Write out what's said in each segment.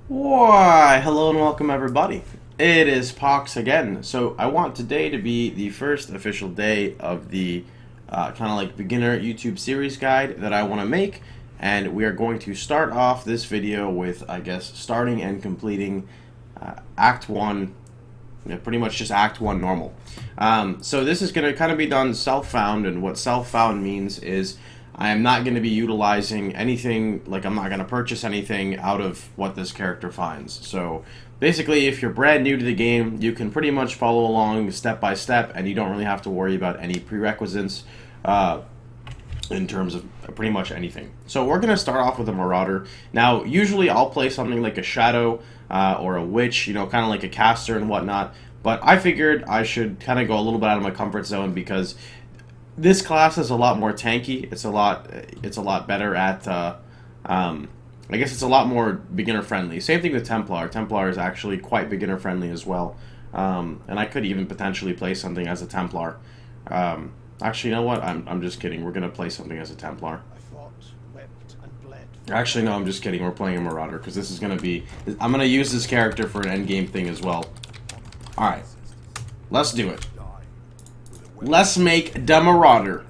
Why, hello and welcome everybody. It is Pohx again. So I want today to be the first official day of the kind of like beginner YouTube series guide that I want to make. And we are going to start off this video with, I guess, starting and completing Act 1, pretty much just Act 1 normal. So this is going to kind of be done self-found, and what self-found means is I am not going to be utilizing anything, like I'm not going to purchase anything out of what this character finds. So basically, if you're brand new to the game, you can pretty much follow along step by step, and you don't really have to worry about any prerequisites in terms of pretty much anything. So we're going to start off with a Marauder. Now, usually I'll play something like a Shadow or a Witch, kind of like a caster and whatnot, but I figured I should kind of go a little bit out of my comfort zone because this class is a lot more tanky. It's a lot better at. I guess it's a lot more beginner friendly. Same thing with Templar. Templar is actually quite beginner friendly as well. And I could even potentially play something as a Templar. Actually, you know what? I'm just kidding. We're gonna play something as a Templar. Actually, no, I'm just kidding. We're playing a Marauder because this is gonna be. I'm gonna use this character for an endgame thing as well. All right, let's do it. Let's make the Marauder.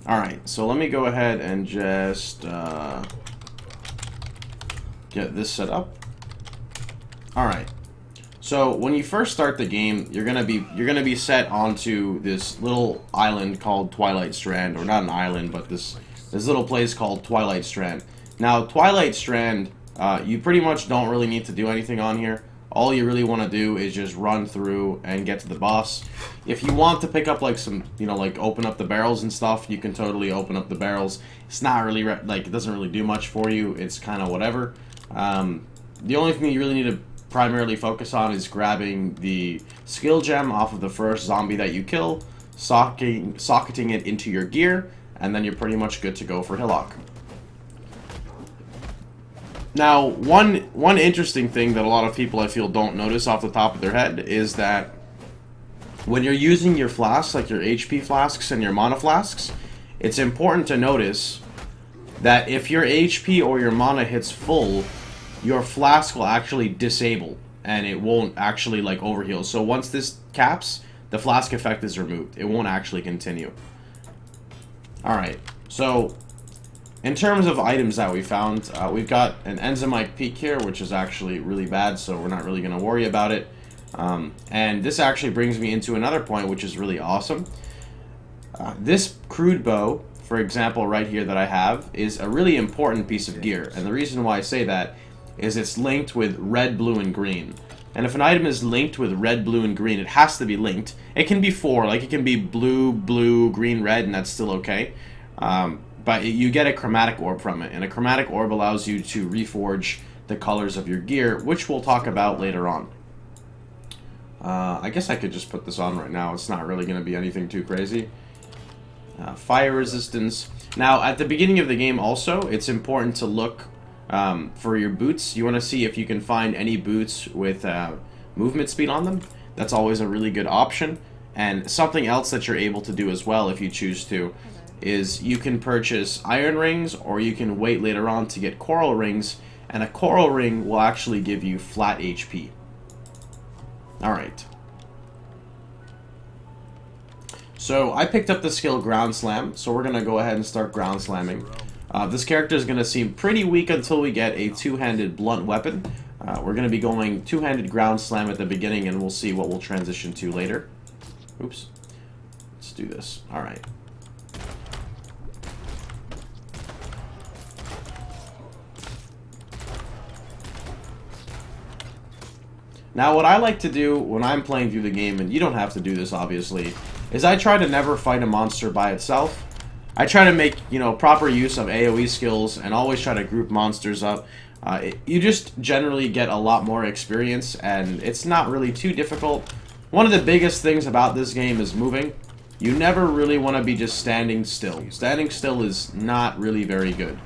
Alright, so let me go ahead and just get this set up. Alright. So when you first start the game, you're gonna be set onto this little island called Twilight Strand, or not an island, but this little place called Twilight Strand. Now, Twilight Strand, you pretty much don't really need to do anything on here. All you really want to do is just run through and get to the boss. If you want to pick up like some, like open up the barrels and stuff, you can totally open up the barrels. It's not really, it doesn't really do much for you. It's kind of whatever. The only thing you really need to primarily focus on is grabbing the skill gem off of the first zombie that you kill, socketing it into your gear, and then you're pretty much good to go for Hillock. Now, one interesting thing that a lot of people I feel don't notice off the top of their head is that when you're using your flasks, like your HP flasks and your mana flasks, it's important to notice that if your HP or your mana hits full, your flask will actually disable and it won't actually like overheal. So once this caps, the flask effect is removed. It won't actually continue. Alright, so in terms of items that we found, we've got an Enzymite Peak here, which is actually really bad, so we're not really going to worry about it. And this actually brings me into another point, which is really awesome. This crude bow, for example, right here that I have, is a really important piece of gear. And the reason why I say that is it's linked with red, blue, and green. And if an item is linked with red, blue, and green, it has to be linked. It can be four, like it can be blue, blue, green, red, and that's still okay. But you get a chromatic orb from it, and a chromatic orb allows you to reforge the colors of your gear, which we'll talk about later on. I guess I could just put this on right now. It's not really going to be anything too crazy. Fire resistance. Now, at the beginning of the game also, it's important to look for your boots. You want to see if you can find any boots with movement speed on them. That's always a really good option. And something else that you're able to do as well, if you choose to, is you can purchase iron rings, or you can wait later on to get coral rings, and a coral ring will actually give you flat HP. Alright. So I picked up the skill Ground Slam, so we're going to go ahead and start Ground Slamming. This character is going to seem pretty weak until we get a two-handed blunt weapon. We're going to be going two-handed Ground Slam at the beginning, and we'll see what we'll transition to later. Oops. Let's do this. Alright. Now, what I like to do when I'm playing through the game, and you don't have to do this, obviously, is I try to never fight a monster by itself. I try to make, proper use of AoE skills and always try to group monsters up. You just generally get a lot more experience, and it's not really too difficult. One of the biggest things about this game is moving. You never really want to be just standing still. Standing still is not really very good.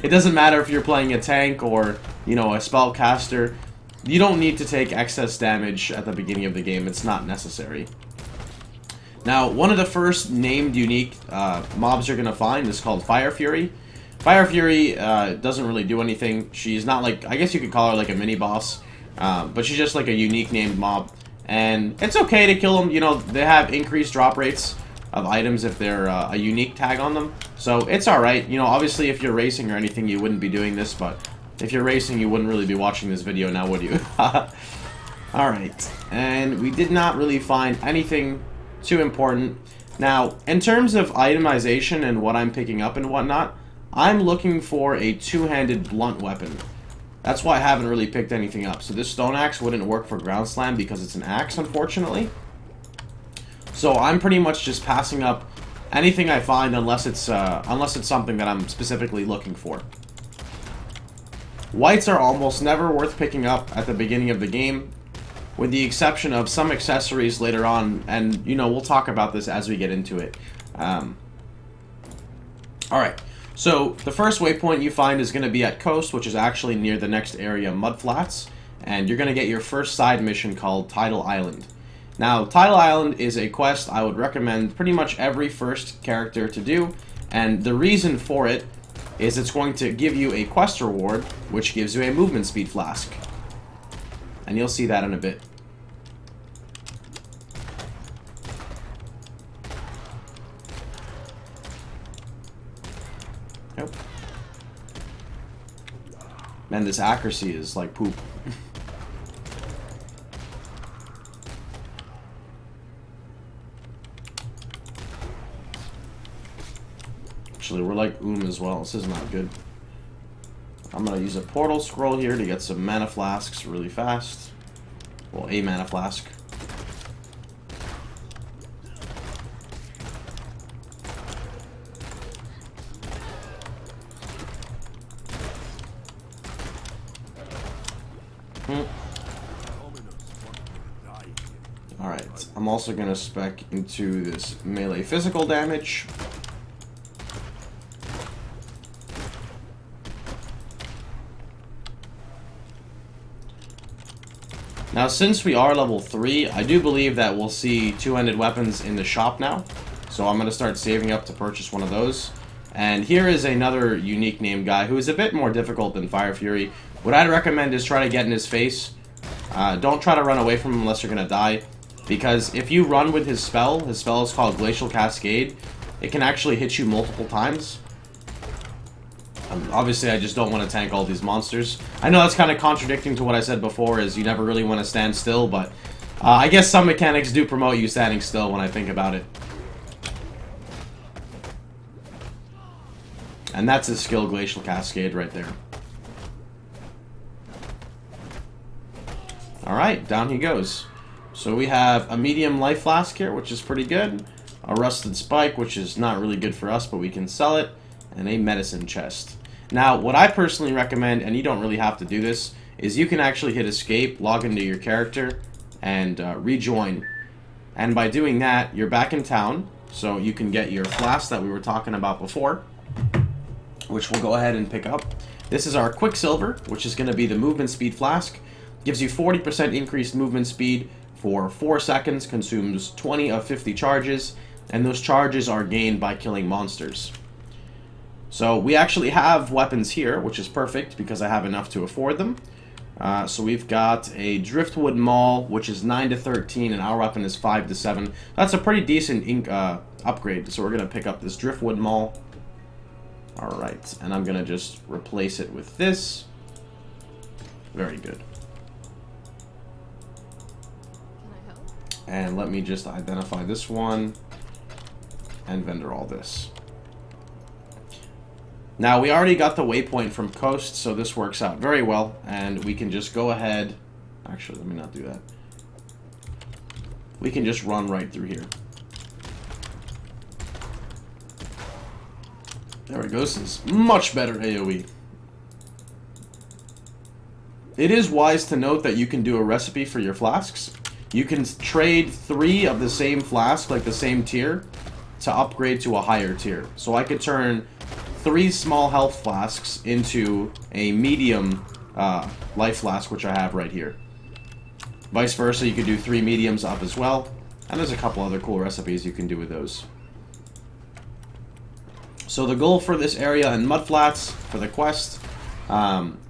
It doesn't matter if you're playing a tank or, a spellcaster. You don't need to take excess damage at the beginning of the game. It's not necessary. Now, one of the first named unique mobs you're going to find is called Fire Fury. Fire Fury doesn't really do anything. She's not like, I guess you could call her like a mini boss, but she's just like a unique named mob. And it's okay to kill them. You know, they have increased drop rates of items if they're a unique tag on them. So it's alright. You know, obviously if you're racing or anything, you wouldn't be doing this, but if you're racing, you wouldn't really be watching this video now, would you? Alright, and we did not really find anything too important. Now, in terms of itemization and what I'm picking up and whatnot, I'm looking for a two-handed blunt weapon. That's why I haven't really picked anything up. So this stone axe wouldn't work for ground slam because it's an axe, unfortunately. So I'm pretty much just passing up anything I find unless it's something that I'm specifically looking for. Whites are almost never worth picking up at the beginning of the game, with the exception of some accessories later on, and, you know, we'll talk about this as we get into it. Alright, so the first waypoint you find is going to be at Coast, which is actually near the next area, Mudflats, and you're going to get your first side mission called Tidal Island. Now, Tidal Island is a quest I would recommend pretty much every first character to do, and the reason for it is it's going to give you a quest reward, which gives you a movement speed flask. And you'll see that in a bit. Yep. Man, this accuracy is like poop. Actually, we're like as well. This is not good. I'm going to use a portal scroll here to get some mana flasks really fast. Well, a mana flask. Alright, I'm also going to spec into this melee physical damage. Now, since we are level 3, I do believe that we'll see two-handed weapons in the shop now. So I'm going to start saving up to purchase one of those. And here is another unique name guy who is a bit more difficult than Fire Fury. What I'd recommend is try to get in his face. Don't try to run away from him unless you're going to die. Because if you run with his spell is called Glacial Cascade, it can actually hit you multiple times. Obviously, I just don't want to tank all these monsters. I know that's kind of contradicting to what I said before, is you never really want to stand still, but I guess some mechanics do promote you standing still when I think about it. And that's his skill, Glacial Cascade, right there. Alright, down he goes. So we have a medium life flask here, which is pretty good. A rusted spike, which is not really good for us, but we can sell it. And a medicine chest. Now, what I personally recommend, and you don't really have to do this, is you can actually hit escape, log into your character, and rejoin. And by doing that, you're back in town, so you can get your flask that we were talking about before, which we'll go ahead and pick up. This is our Quicksilver, which is going to be the movement speed flask. Gives you 40% increased movement speed for 4 seconds, consumes 20 of 50 charges, and those charges are gained by killing monsters. So we actually have weapons here, which is perfect because I have enough to afford them. So we've got a Driftwood Maul, which is 9 to 13, and our weapon is 5 to 7. That's a pretty decent upgrade, so we're going to pick up this Driftwood Maul. Alright, and I'm going to just replace it with this. Very good. Can I help? And let me just identify this one and vendor all this. Now, we already got the waypoint from Coast, so this works out very well, and we can just go ahead. Actually, let me not do that. We can just run right through here. There we go. This is much better AoE. It is wise to note that you can do a recipe for your flasks. You can trade 3 of the same flask, like the same tier, to upgrade to a higher tier. So I could turn 3 small health flasks into a medium life flask, which I have right here. Vice versa, you could do 3 mediums up as well. And there's a couple other cool recipes you can do with those. So the goal for this area in Mudflats for the quest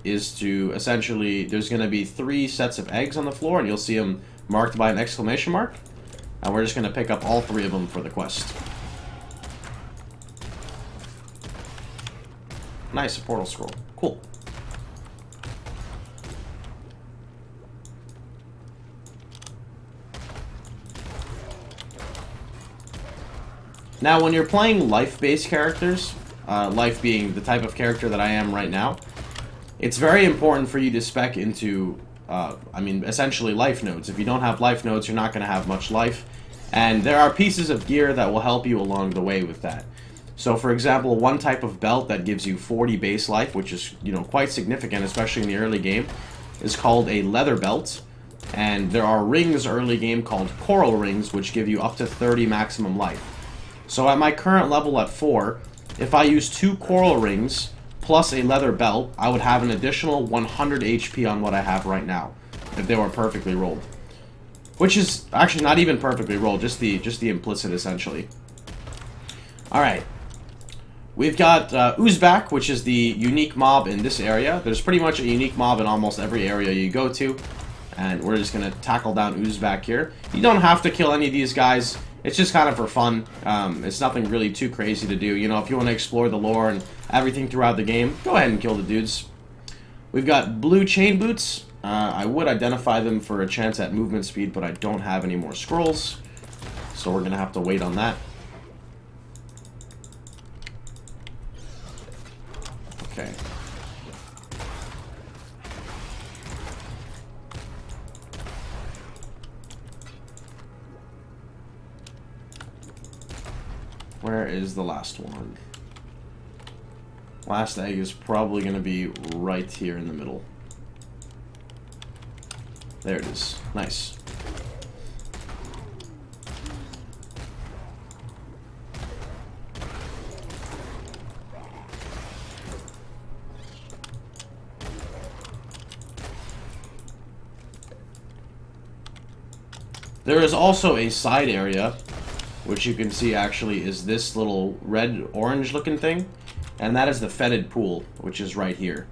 is to essentially, there's going to be 3 sets of eggs on the floor, and you'll see them marked by an exclamation mark. And we're just going to pick up all 3 of them for the quest. Nice, a portal scroll. Cool. Now, when you're playing life-based characters, life being the type of character that I am right now, it's very important for you to spec into, essentially life nodes. If you don't have life nodes, you're not going to have much life. And there are pieces of gear that will help you along the way with that. So, for example, one type of belt that gives you 40 base life, which is, quite significant, especially in the early game, is called a leather belt. And there are rings early game called coral rings, which give you up to 30 maximum life. So at my current level at 4, if I use 2 coral rings plus a leather belt, I would have an additional 100 HP on what I have right now, if they were perfectly rolled. Which is actually not even perfectly rolled, just the implicit, essentially. Alright. We've got Uzbek, which is the unique mob in this area. There's pretty much a unique mob in almost every area you go to. And we're just going to tackle down Uzbek here. You don't have to kill any of these guys. It's just kind of for fun. It's nothing really too crazy to do. If you want to explore the lore and everything throughout the game, go ahead and kill the dudes. We've got blue chain boots. I would identify them for a chance at movement speed, but I don't have any more scrolls. So we're going to have to wait on that. Okay. Where is the last one? Last egg is probably going to be right here in the middle. There it is. Nice. There is also a side area, which you can see actually is this little red-orange looking thing, and that is the fetid pool, which is right here.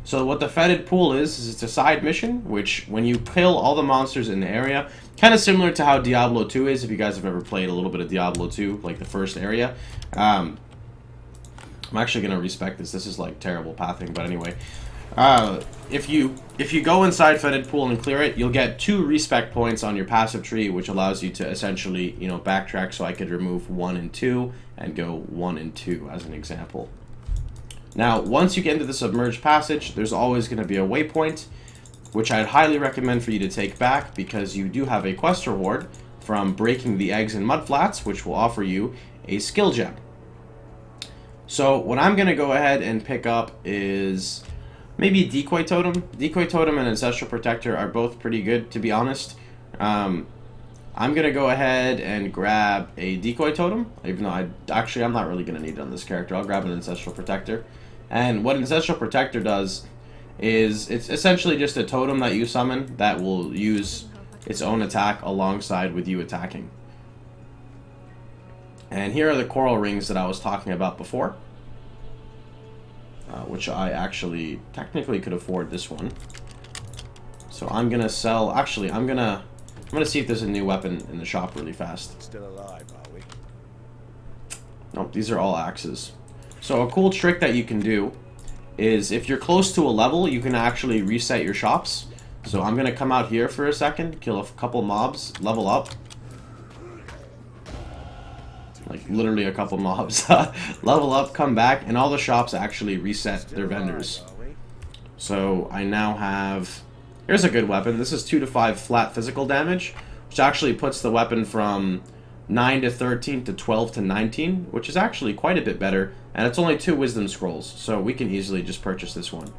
So what the fetid pool is it's a side mission, which when you kill all the monsters in the area, kind of similar to how Diablo 2 is, if you guys have ever played a little bit of Diablo 2, like the first area. I'm actually going to respec this. This is like terrible pathing, but anyway. If you go inside fetid pool and clear it, you'll get 2 respec points on your passive tree, which allows you to essentially, backtrack. So I could remove 1 and 2 and go 1 and 2 as an example. Now, once you get into the submerged passage, there's always going to be a waypoint, which I'd highly recommend for you to take back because you do have a quest reward from breaking the eggs in Mudflats, which will offer you a skill gem. So what I'm going to go ahead and pick up is maybe Decoy Totem. Decoy Totem and Ancestral Protector are both pretty good, to be honest. I'm going to go ahead and grab a Decoy Totem, even though I'm not really going to need it on this character. I'll grab an Ancestral Protector. And what Ancestral Protector does is it's essentially just a totem that you summon that will use its own attack alongside with you attacking. And here are the coral rings that I was talking about before. Which I actually technically could afford this one. So I'm gonna sell. Actually, I'm gonna see if there's a new weapon in the shop really fast. Still alive, are we? Nope, these are all axes. So a cool trick that you can do is if you're close to a level, you can actually reset your shops. So I'm gonna come out here for a second, kill a couple mobs, level up. Like literally a couple mobs. Level up, come back, and all the shops actually reset their vendors. So I now have... Here's a good weapon. This is 2 to 5 flat physical damage, which actually puts the weapon from 9 to 13 to 12 to 19, which is actually quite a bit better. And it's only 2 wisdom scrolls, so we can easily just purchase this one.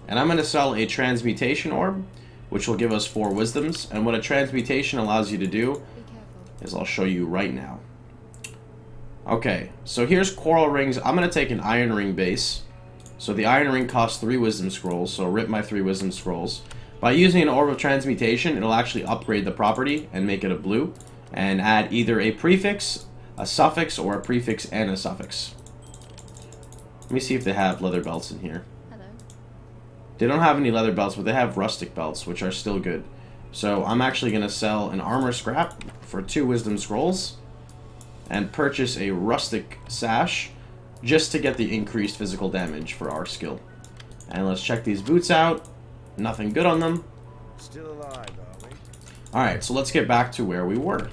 And I'm going to sell a transmutation orb, which will give us 4 wisdoms. And what a transmutation allows you to do is I'll show you right now. Okay, so here's coral rings. I'm going to take an iron ring base. So the iron ring costs 3 wisdom scrolls, so rip my 3 wisdom scrolls. By using an Orb of Transmutation, it'll actually upgrade the property and make it a blue, and add either a prefix, a suffix, or a prefix and a suffix. Let me see if they have leather belts in here. Hello. They don't have any leather belts, but they have rustic belts, which are still good. So I'm actually going to sell an armor scrap for 2 wisdom scrolls and purchase a rustic sash just to get the increased physical damage for our skill. And let's check these boots out. Nothing good on them. Still alive, are we? Alright, so let's get back to where we were.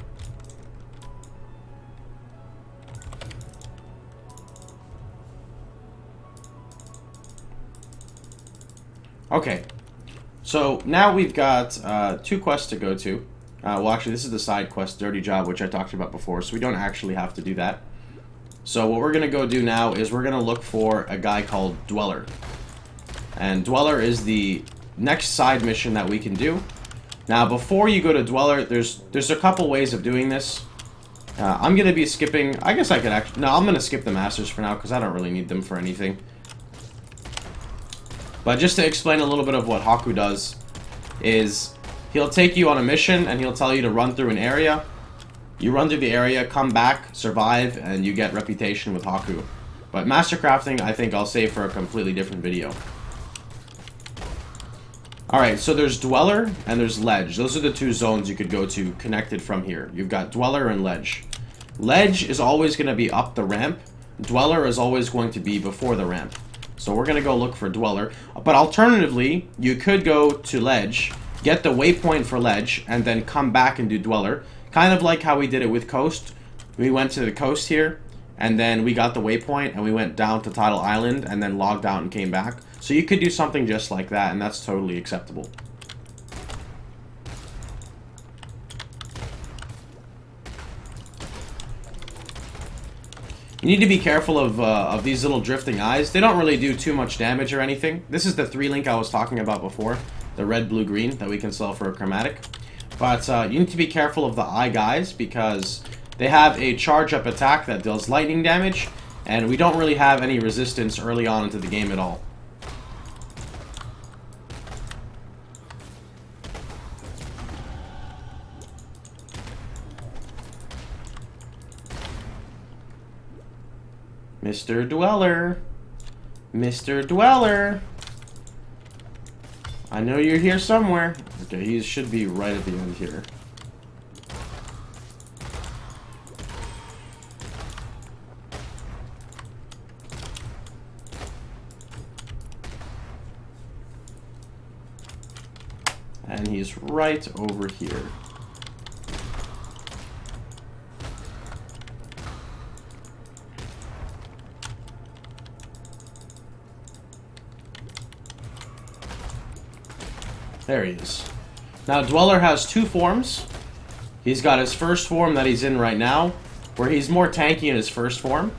Okay, so now we've got 2 quests to go to. Well, actually, this is the side quest, Dirty Job, which I talked about before, so we don't actually have to do that. So what we're going to go do now is we're going to look for a guy called Dweller. And Dweller is the next side mission that we can do. Now, before you go to Dweller, there's a couple ways of doing this. I'm going to be skipping... I guess I could actually... No, I'm going to skip the Masters for now, because I don't really need them for anything. But just to explain a little bit of what Haku does, is he'll take you on a mission, and he'll tell you to run through an area. You run through the area, come back, survive, and you get reputation with Haku. But Mastercrafting, I think I'll save for a completely different video. Alright, so there's Dweller and there's Ledge. Those are the 2 zones you could go to connected from here. You've got Dweller and Ledge. Ledge is always going to be up the ramp. Dweller is always going to be before the ramp. So we're going to go look for Dweller. But alternatively, you could go to Ledge, get the waypoint for Ledge, and then come back and do Dweller. Kind of like how we did it with Coast. We went to the coast here, and then we got the waypoint, and we went down to Tidal Island, and then logged out and came back. So you could do something just like that, and that's totally acceptable. You need to be careful of these little drifting eyes. They don't really do too much damage or anything. This is the 3-link I was talking about before. The red, blue, green that we can sell for a chromatic. But you need to be careful of the eye guys because they have a charge-up attack that deals lightning damage. And we don't really have any resistance early on into the game at all. Mr. Dweller. Mr. Dweller. I know you're here somewhere. Okay, he should be right at the end here. And he's right over here. There he is. Now, Dweller has 2 forms. He's got his first form that he's in right now, where he's more tanky in his first form.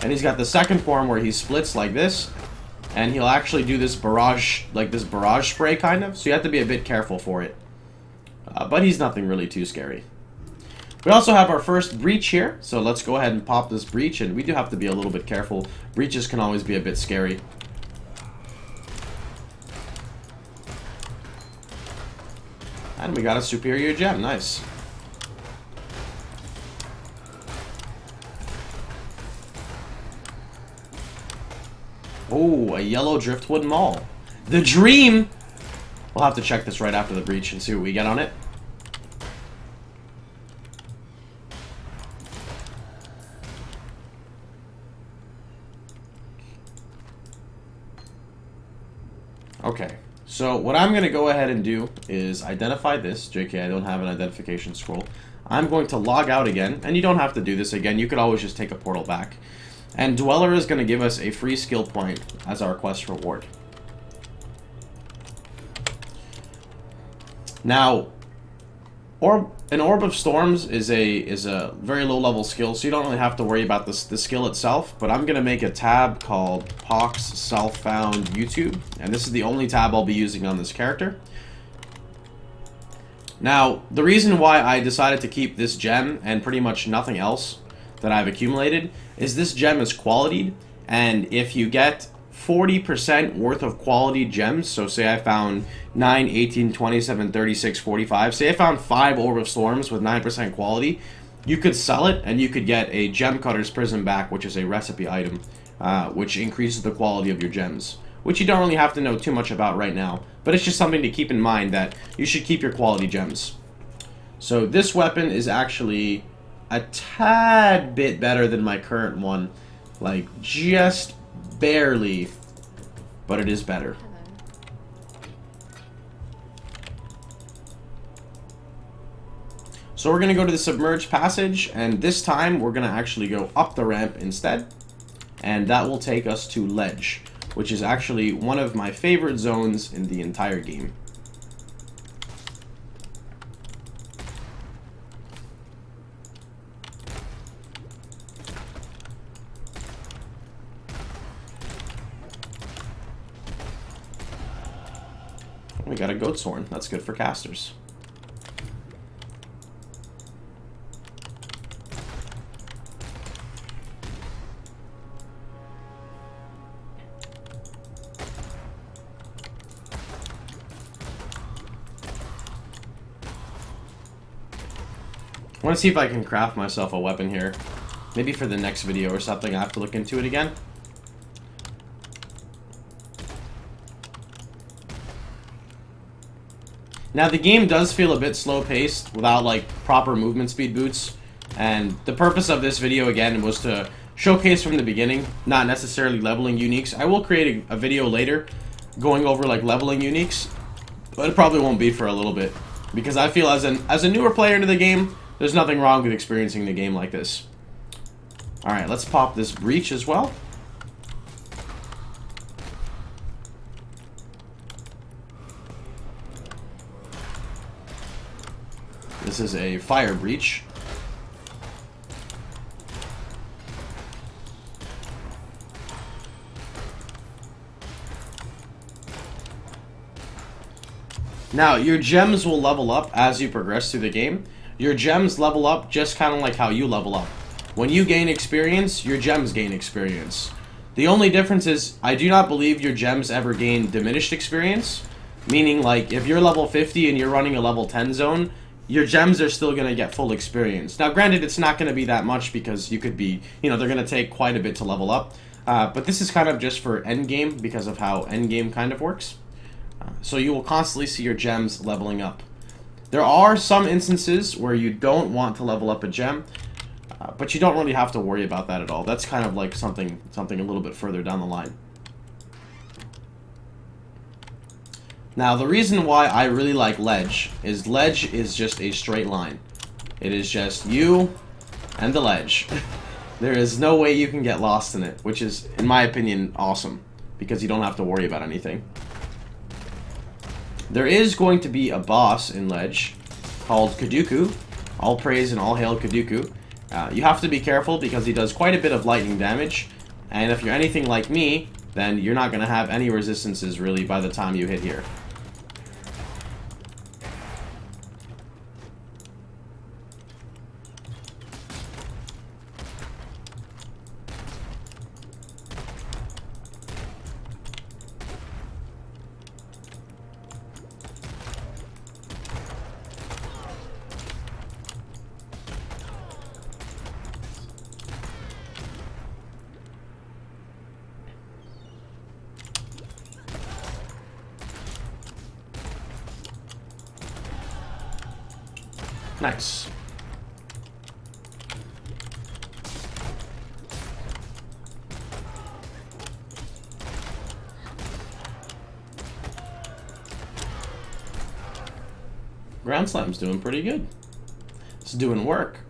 And he's got the second form where he splits like this. And he'll actually do this barrage, like this barrage spray kind of. So you have to be a bit careful for it. But he's nothing really too scary. We also have our first breach here. So let's go ahead and pop this breach. And we do have to be a little bit careful. Breaches can always be a bit scary. And we got a superior gem. Nice. Oh, a yellow driftwood maul. The dream! We'll have to check this right after the breach and see what we get on it. Okay. So what I'm going to go ahead and do is identify this. JK, I don't have an identification scroll. I'm going to log out again, and you don't have to do this again. You could always just take a portal back. And Dweller is going to give us a free skill point as our quest reward. Now, an Orb of Storms is a very low level skill, so you don't really have to worry about the skill itself. But I'm going to make a tab called Pohx Self-Found YouTube, and this is the only tab I'll be using on this character. Now, the reason why I decided to keep this gem and pretty much nothing else that I've accumulated is this gem is qualityed, and if you get 40% worth of quality gems. So say I found 9, 18, 27, 36, 45. Say I found 5 Orb of Storms with 9% quality. You could sell it and you could get a Gem Cutter's Prism back, which is a recipe item, which increases the quality of your gems, which you don't really have to know too much about right now. But it's just something to keep in mind, that you should keep your quality gems. So this weapon is actually a tad bit better than my current one. Like, just barely, but it is better. Hello. So we're going to go to the Submerged Passage, and this time we're going to actually go up the ramp instead. And that will take us to Ledge, which is actually one of my favorite zones in the entire game. We got a Goat's Horn. That's good for casters. I want to see if I can craft myself a weapon here. Maybe for the next video or something. I have to look into it again. Now the game does feel a bit slow paced without like proper movement speed boots, and the purpose of this video again was to showcase from the beginning, not necessarily leveling uniques. I will create a video later going over like leveling uniques, but it probably won't be for a little bit, because I feel as a newer player into the game, there's nothing wrong with experiencing the game like this. Alright, let's pop this breach as well. This is a fire breach. Now, your gems will level up as you progress through the game. Your gems level up just kind of like how you level up. When you gain experience, your gems gain experience. The only difference is, I do not believe your gems ever gain diminished experience. Meaning, like, if you're level 50 and you're running a level 10 zone, your gems are still going to get full experience. Now, granted, it's not going to be that much because you could be, you know, they're going to take quite a bit to level up. But this is kind of just for endgame because of how endgame kind of works. So you will constantly see your gems leveling up. There are some instances where you don't want to level up a gem, but you don't really have to worry about that at all. That's kind of like something a little bit further down the line. Now, the reason why I really like Ledge is just a straight line. It is just you and the ledge. There is no way you can get lost in it, which is, in my opinion, awesome, because you don't have to worry about anything. There is going to be a boss in Ledge called Kaduku. All praise and all hail Kaduku. You have to be careful because he does quite a bit of lightning damage, and if you're anything like me, then you're not going to have any resistances really by the time you hit here. Nice. Ground Slam's doing pretty good. It's doing work.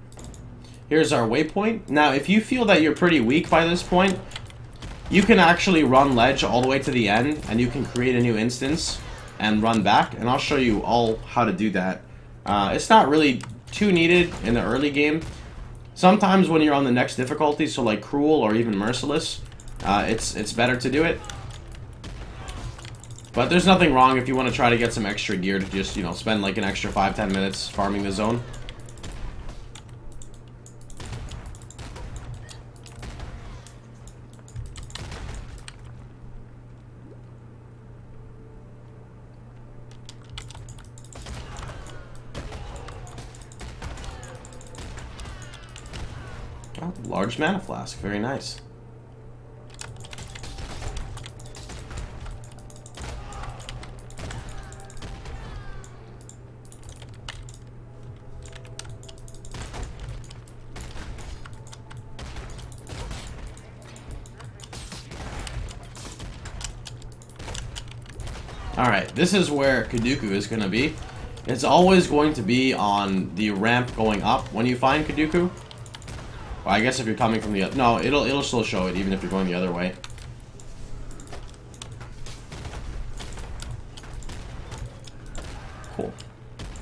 Here's our waypoint. Now, if you feel that you're pretty weak by this point, you can actually run Ledge all the way to the end, and you can create a new instance and run back, and I'll show you all how to do that. It's not really too needed in the early game. Sometimes when you're on the next difficulty, so like Cruel or even Merciless, it's better to do it. But there's nothing wrong if you want to try to get some extra gear to just, you know, spend like an extra 5-10 minutes farming the zone. Oh, large mana flask. Very nice. Alright, this is where Kaduku is going to be. It's always going to be on the ramp going up when you find Kaduku. Well, I guess if you're coming from the other... No, it'll still show it even if you're going the other way. Cool.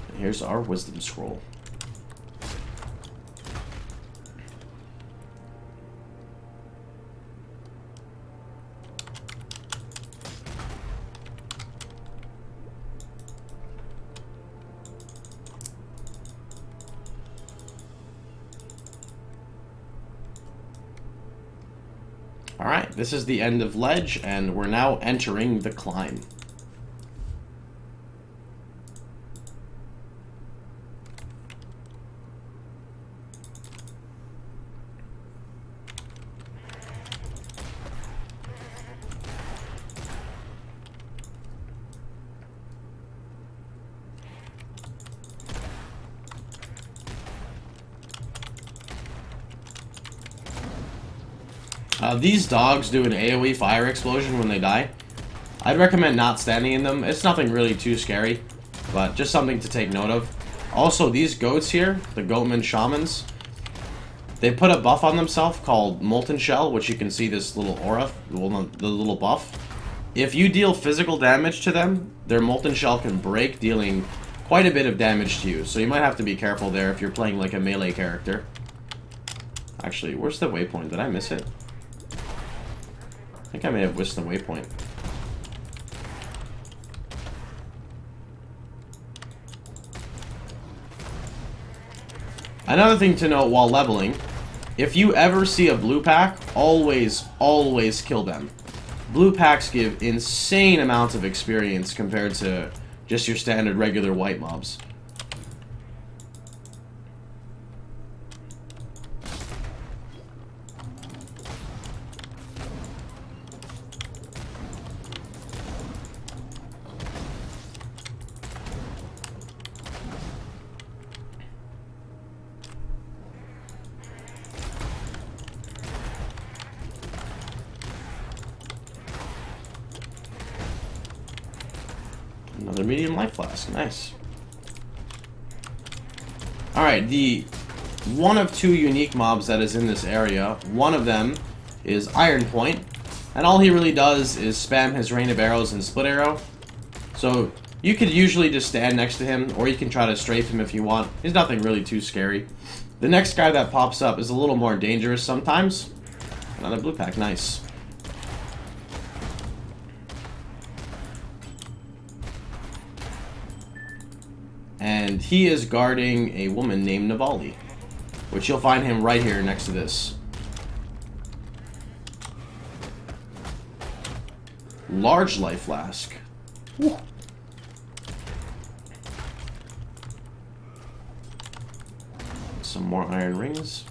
And here's our wisdom scroll. Alright, this is the end of Ledge, and we're now entering the climb. These dogs do an AoE fire explosion when they die. I'd recommend not standing in them. It's nothing really too scary, but just something to take note of. Also, these goats here, the Goatman Shamans, they put a buff on themselves called Molten Shell, which you can see this little aura, the little buff. If you deal physical damage to them, their Molten Shell can break, dealing quite a bit of damage to you. So you might have to be careful there if you're playing like a melee character. Actually, where's the waypoint? Did I miss it? I think I may have missed the waypoint. Another thing to note while leveling, if you ever see a blue pack, always kill them. Blue packs give insane amounts of experience compared to just your standard regular white mobs. Another medium life flask. Nice. Alright, the one of two unique mobs that is in this area, one of them is Iron Point, and all he really does is spam his rain of arrows and split arrow. So you could usually just stand next to him, or you can try to strafe him if you want. He's nothing really too scary. The next guy that pops up is a little more dangerous sometimes. Another blue pack. Nice. And he is guarding a woman named Navali, which you'll find him right here next to this. Large life flask. Woo. Some more iron rings.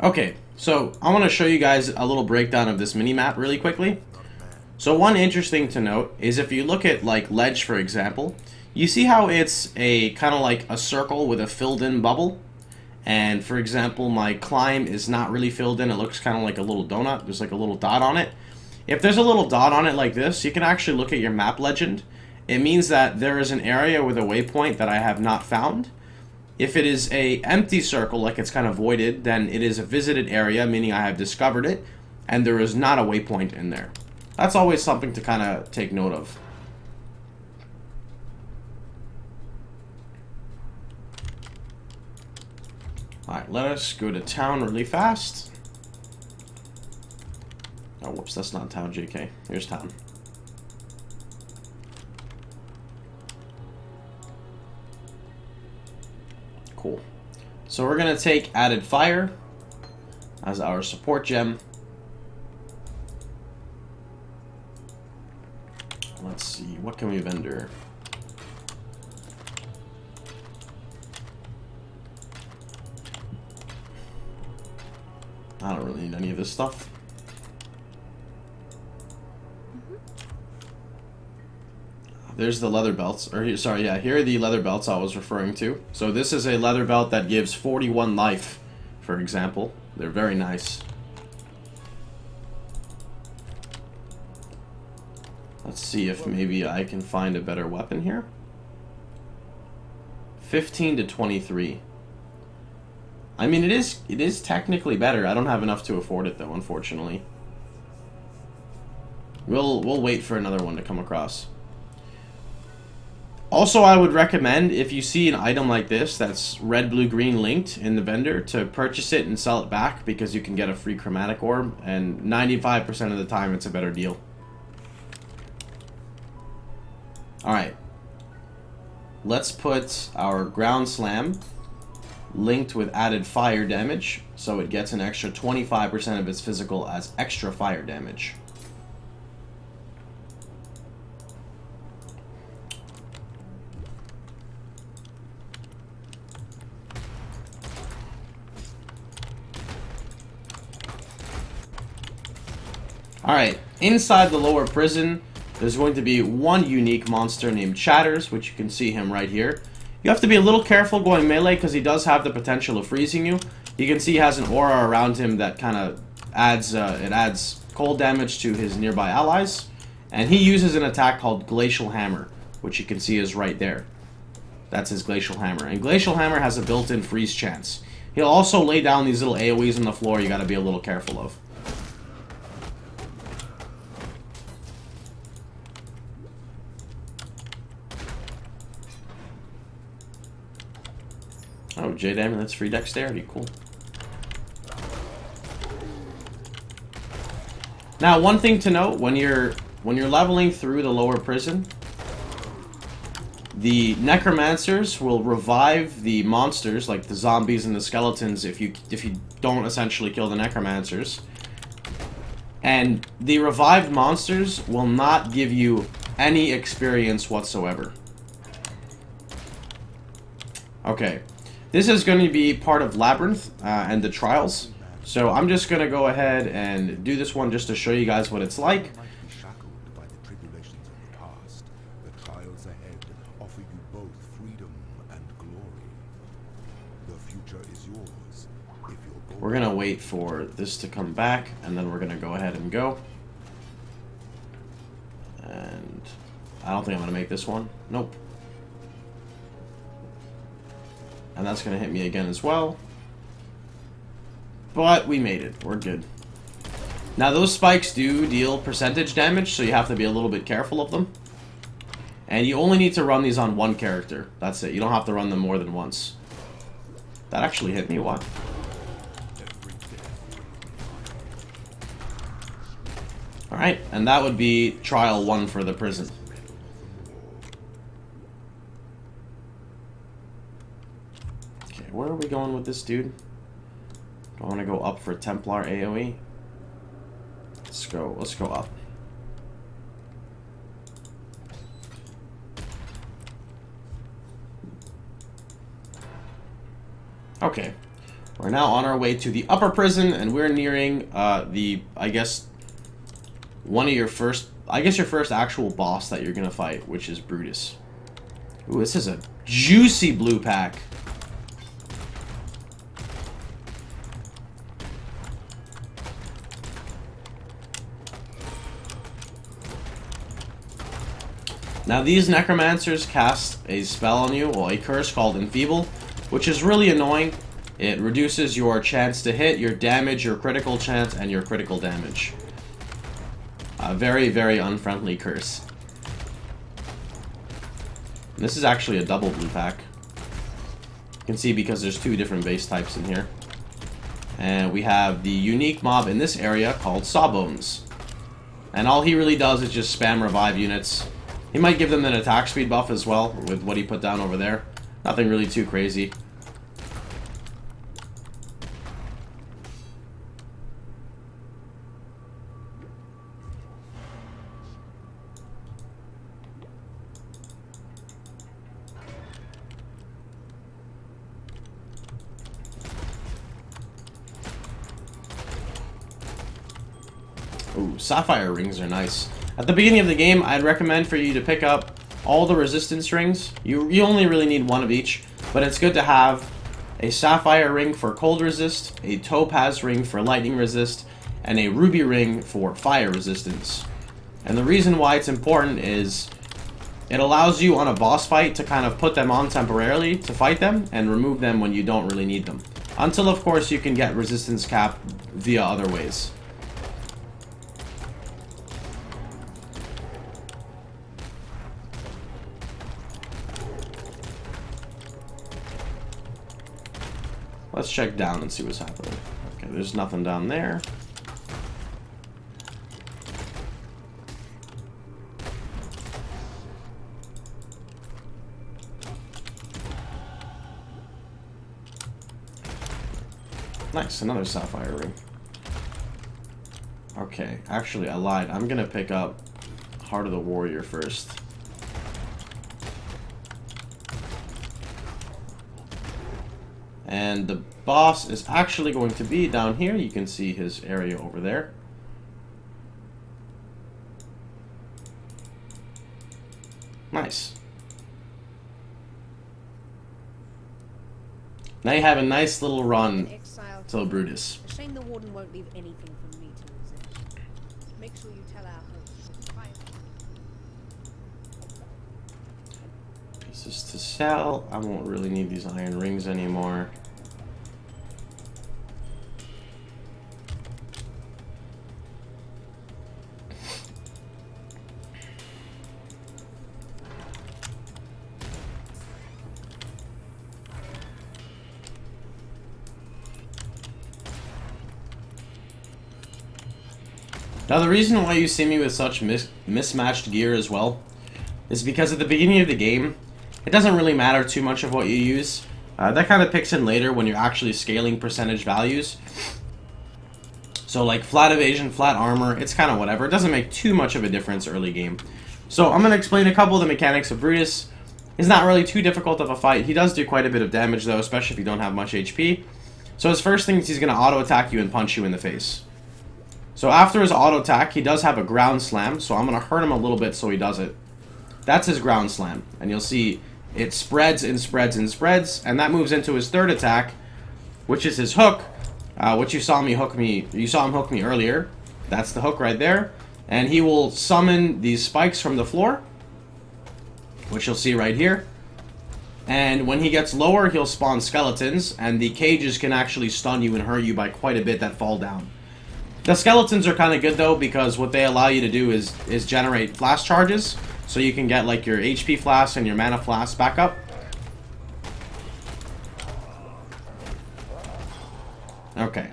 Okay, so I want to show you guys a little breakdown of this mini-map really quickly. So one interesting to note is if you look at like Ledge, for example, you see how it's a kind of like a circle with a filled-in bubble? And for example, my climb is not really filled in. It looks kind of like a little donut. There's like a little dot on it. If there's a little dot on it like this, you can actually look at your map legend. It means that there is an area with a waypoint that I have not found. If it is a empty circle, like it's kind of voided, then it is a visited area, meaning I have discovered it, and there is not a waypoint in there. That's always something to kind of take note of. Alright, let us go to town really fast. Oh, whoops, that's not town, JK. Here's town. Cool. So we're going to take Added Fire as our support gem. Let's see, what can we vendor? I don't really need any of this stuff. There's the leather belts, or sorry, yeah, here are the leather belts I was referring to. So this is a leather belt that gives 41 life, for example. They're very nice. Let's see if maybe I can find a better weapon here. 15 to 23. I mean, it is technically better. I don't have enough to afford it though, unfortunately. We'll wait for another one to come across. Also, I would recommend, if you see an item like this that's red, blue, green linked in the vendor, to purchase it and sell it back, because you can get a free chromatic orb, and 95% of the time it's a better deal. Alright. Let's put our ground slam linked with added fire damage, so it gets an extra 25% of its physical as extra fire damage. Alright, inside the lower prison, there's going to be one unique monster named Chatters, which you can see him right here. You have to be a little careful going melee, because he does have the potential of freezing you. You can see he has an aura around him that kind of adds cold damage to his nearby allies. And he uses an attack called Glacial Hammer, which you can see is right there. That's his Glacial Hammer. And Glacial Hammer has a built-in freeze chance. He'll also lay down these little AoEs on the floor you gotta be a little careful of. Oh, J-Diamond, that's free dexterity. Cool. Now, one thing to note, when you're leveling through the lower prison, the necromancers will revive the monsters, like the zombies and the skeletons, if you don't essentially kill the necromancers. And the revived monsters will not give you any experience whatsoever. Okay. This is going to be part of Labyrinth and the Trials. So I'm just going to go ahead and do this one just to show you guys what it's like. Shackled by the tribulations of the past, the trials ahead offer you both freedom and glory. The future is yours if you're. We're going to wait for this to come back, and then we're going to go ahead and go. And I don't think I'm going to make this one. Nope. And that's going to hit me again as well. But we made it. We're good. Now, those spikes do deal percentage damage, so you have to be a little bit careful of them. And you only need to run these on one character. That's it. You don't have to run them more than once. That actually hit me. What? Alright, and that would be Trial 1 for the prison. Where are we going with this dude? Do I want to go up for Templar AoE? Let's go up. Okay. We're now on our way to the upper prison, and we're nearing I guess your first actual boss that you're gonna fight, which is Brutus. Ooh, this is a juicy blue pack. Now, these necromancers cast a spell on you, well, a curse called Enfeeble, which is really annoying. It reduces your chance to hit, your damage, your critical chance, and your critical damage. A very, very unfriendly curse. And this is actually a double blue pack. You can see because there's two different base types in here. And we have the unique mob in this area called Sawbones. And all he really does is just spam revive units. He might give them an attack speed buff as well, with what he put down over there. Nothing really too crazy. Ooh, sapphire rings are nice. At the beginning of the game, I'd recommend for you to pick up all the resistance rings. You only really need one of each, but it's good to have a sapphire ring for cold resist, a topaz ring for lightning resist, and a ruby ring for fire resistance. And the reason why it's important is it allows you on a boss fight to kind of put them on temporarily to fight them and remove them when you don't really need them. Until, of course, you can get resistance cap via other ways. Let's check down and see what's happening. Okay, there's nothing down there. Nice, another sapphire ring. Okay, actually I lied. I'm gonna pick up Heart of the Warrior first. And the boss is actually going to be down here. You can see his area over there. Nice. Now you have a nice little run Exile till Brutus. Shame the warden won't leave anything for me to resist. Make sure you tell our host. Pieces to sell. I won't really need these iron rings anymore. Now the reason why you see me with such mismatched gear as well is because at the beginning of the game, it doesn't really matter too much of what you use. That kind of picks in later when you're actually scaling percentage values. So like flat evasion, flat armor, it's kind of whatever. It doesn't make too much of a difference early game. So I'm going to explain a couple of the mechanics of Brutus. It's not really too difficult of a fight. He does do quite a bit of damage though, especially if you don't have much HP. So his first thing is he's going to auto attack you and punch you in the face. So after his auto attack, he does have a ground slam, so I'm going to hurt him a little bit so he does it. That's his ground slam, and you'll see it spreads and spreads and spreads, and that moves into his third attack, which is his hook, which you saw him hook me earlier. That's the hook right there, and he will summon these spikes from the floor, which you'll see right here. And when he gets lower, he'll spawn skeletons, and the cages can actually stun you and hurt you by quite a bit that fall down. The skeletons are kind of good though, because what they allow you to do is generate flash charges, so you can get like your HP flask and your mana flask back up. Okay.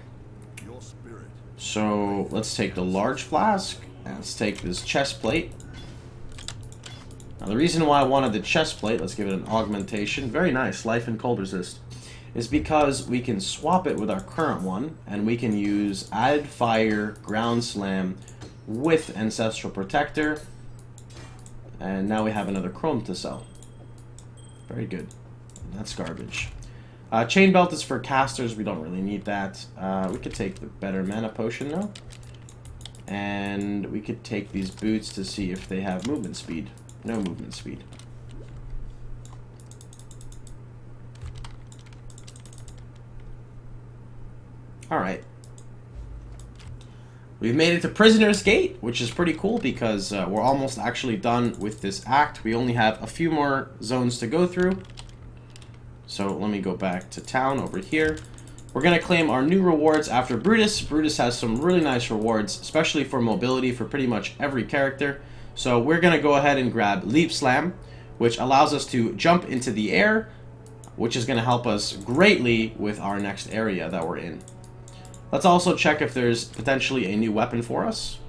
So let's take the large flask, and let's take this chest plate. Now the reason why I wanted the chest plate, let's give it an augmentation, very nice, life and cold resist, is because we can swap it with our current one, and we can use add fire, ground slam with ancestral protector, and now we have another chrome to sell. Very good. That's garbage. Chain belt is for casters. We don't really need that. We could take the better mana potion though, and we could take these boots to see if they have movement speed. No movement speed. Alright. We've made it to Prisoner's Gate, which is pretty cool because we're almost actually done with this act. We only have a few more zones to go through. So let me go back to town over here. We're going to claim our new rewards after Brutus. Brutus has some really nice rewards, especially for mobility for pretty much every character. So we're going to go ahead and grab Leap Slam, which allows us to jump into the air, which is going to help us greatly with our next area that we're in. Let's also check if there's potentially a new weapon for us.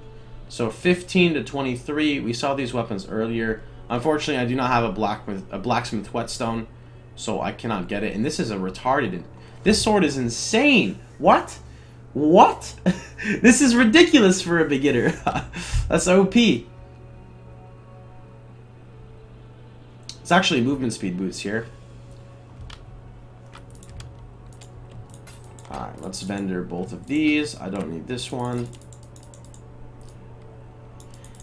So 15 to 23, we saw these weapons earlier. Unfortunately, I do not have a blacksmith whetstone, so I cannot get it. And this is a retarded... This sword is insane! What? What? This is ridiculous for a beginner. That's OP. It's actually movement speed boots here. Alright, let's vendor both of these. I don't need this one.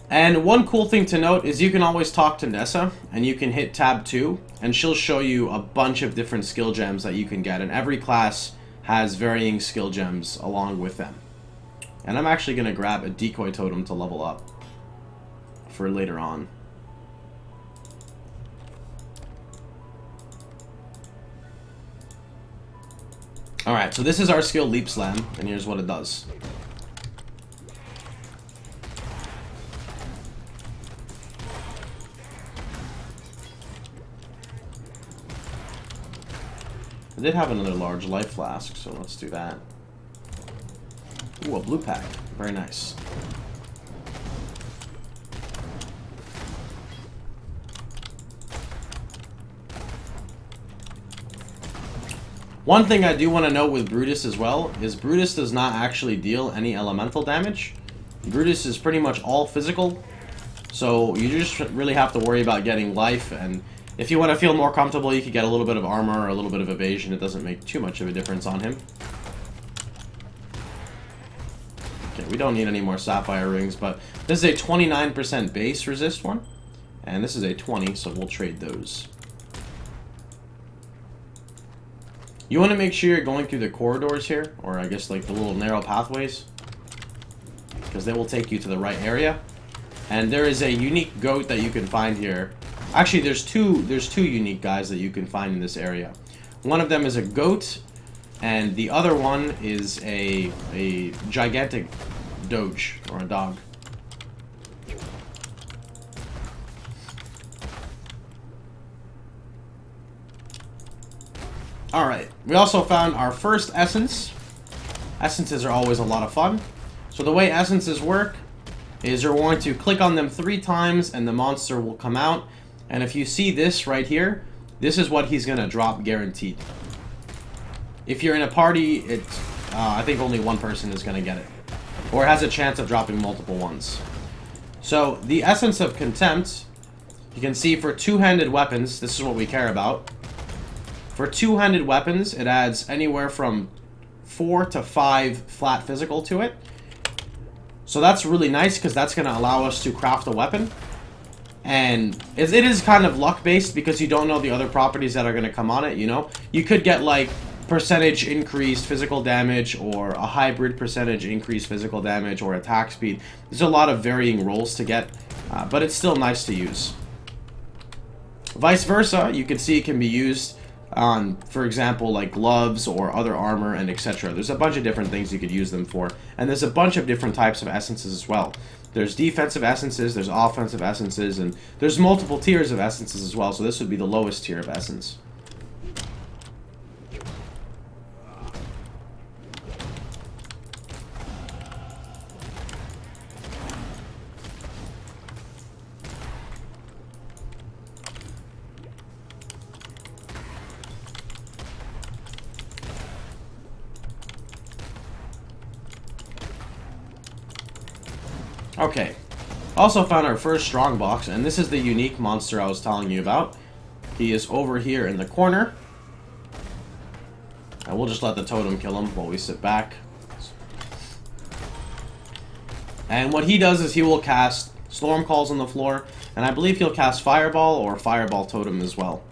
And one cool thing to note is you can always talk to Nessa, and you can hit tab 2, and she'll show you a bunch of different skill gems that you can get, and every class has varying skill gems along with them. And I'm actually going to grab a decoy totem to level up for later on. Alright, so this is our skill Leap Slam, and here's what it does. I did have another large life flask, so let's do that. Ooh, a blue pack. Very nice. One thing I do want to note with Brutus as well is Brutus does not actually deal any elemental damage. Brutus is pretty much all physical, so you just really have to worry about getting life, and if you want to feel more comfortable, you could get a little bit of armor or a little bit of evasion. It doesn't make too much of a difference on him. Okay, we don't need any more sapphire rings, but this is a 29% base resist one, and this is a 20, so we'll trade those. You want to make sure you're going through the corridors here, or I guess like the little narrow pathways, because they will take you to the right area. And there is a unique goat that you can find here. Actually, there's two unique guys that you can find in this area. One of them is a goat, and the other one is a gigantic doge, or a dog. Alright, we also found our first essence. Essences are always a lot of fun. So the way essences work is you're going to click on them 3 times and the monster will come out. And if you see this right here, this is what he's going to drop guaranteed. If you're in a party, I think only one person is going to get it. Or it has a chance of dropping multiple ones. So the Essence of Contempt, you can see for two-handed weapons, this is what we care about. For two-handed weapons, it adds anywhere from 4 to 5 flat physical to it. So that's really nice because that's going to allow us to craft a weapon. And it is kind of luck-based because you don't know the other properties that are going to come on it, you know? You could get, like, percentage increased physical damage or a hybrid percentage increased physical damage or attack speed. There's a lot of varying rolls to get, but it's still nice to use. Vice versa, you can see it can be used on, for example, like gloves or other armor and etc. There's a bunch of different things you could use them for. And there's a bunch of different types of essences as well. There's defensive essences, there's offensive essences, and there's multiple tiers of essences as well, so this would be the lowest tier of essence. Okay, also found our first strong box, and this is the unique monster I was telling you about. He is over here in the corner. And we'll just let the totem kill him while we sit back. And what he does is he will cast Storm Calls on the floor, and I believe he'll cast Fireball or Fireball Totem as well.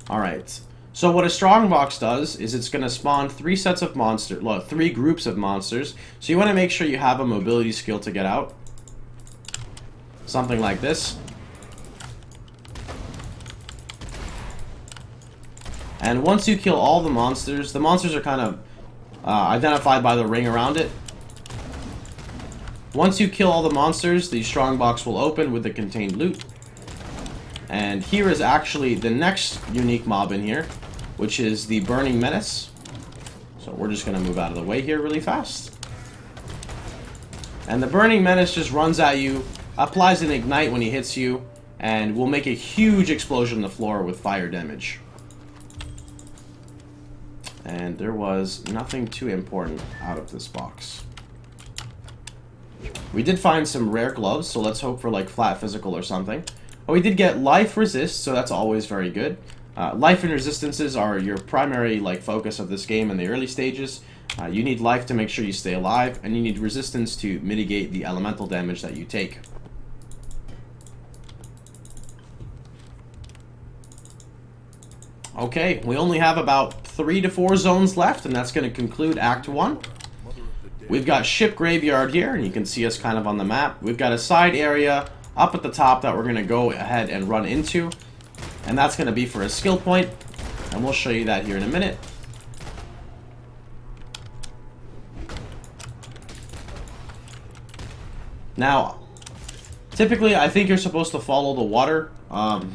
Alright, so what a strong box does is it's going to spawn 3 sets of monsters, well, 3 groups of monsters. So you want to make sure you have a mobility skill to get out. Something like this. And once you kill all the monsters are kind of identified by the ring around it. Once you kill all the monsters, the strong box will open with the contained loot. And here is actually the next unique mob in here, which is the Burning Menace. So we're just going to move out of the way here really fast. And the Burning Menace just runs at you, applies an ignite when he hits you, and will make a huge explosion on the floor with fire damage. And there was nothing too important out of this box. We did find some rare gloves, so let's hope for like flat physical or something. But we did get life resist, so that's always very good. Life and resistances are your primary like focus of this game in the early stages. You need life to make sure you stay alive, and you need resistance to mitigate the elemental damage that you take. Okay, we only have about 3 to 4 zones left, and that's going to conclude Act 1. We've got Ship Graveyard here, and you can see us kind of on the map. We've got a side area up at the top that we're going to go ahead and run into. And that's going to be for a skill point, and we'll show you that here in a minute. Now, typically, I think you're supposed to follow the water.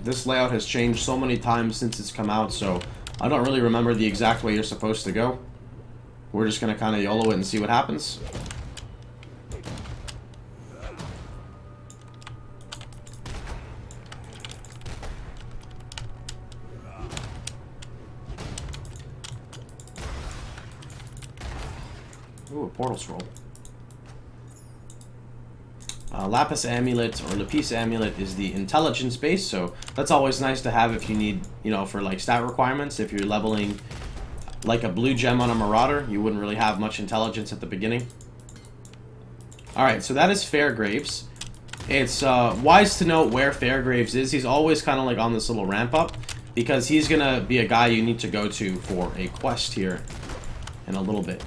This layout has changed so many times since it's come out, so I don't really remember the exact way you're supposed to go. We're just going to kind of YOLO it and see what happens. Ooh, a portal scroll. Lapis Amulet or Lapis Amulet is the intelligence base, so that's always nice to have if you need, you know, for like stat requirements. If you're leveling like a blue gem on a Marauder, you wouldn't really have much intelligence at the beginning. Alright, so that is Fairgraves. It's wise to note where Fairgraves is. He's always kind of like on this little ramp up, because he's gonna be a guy you need to go to for a quest here in a little bit.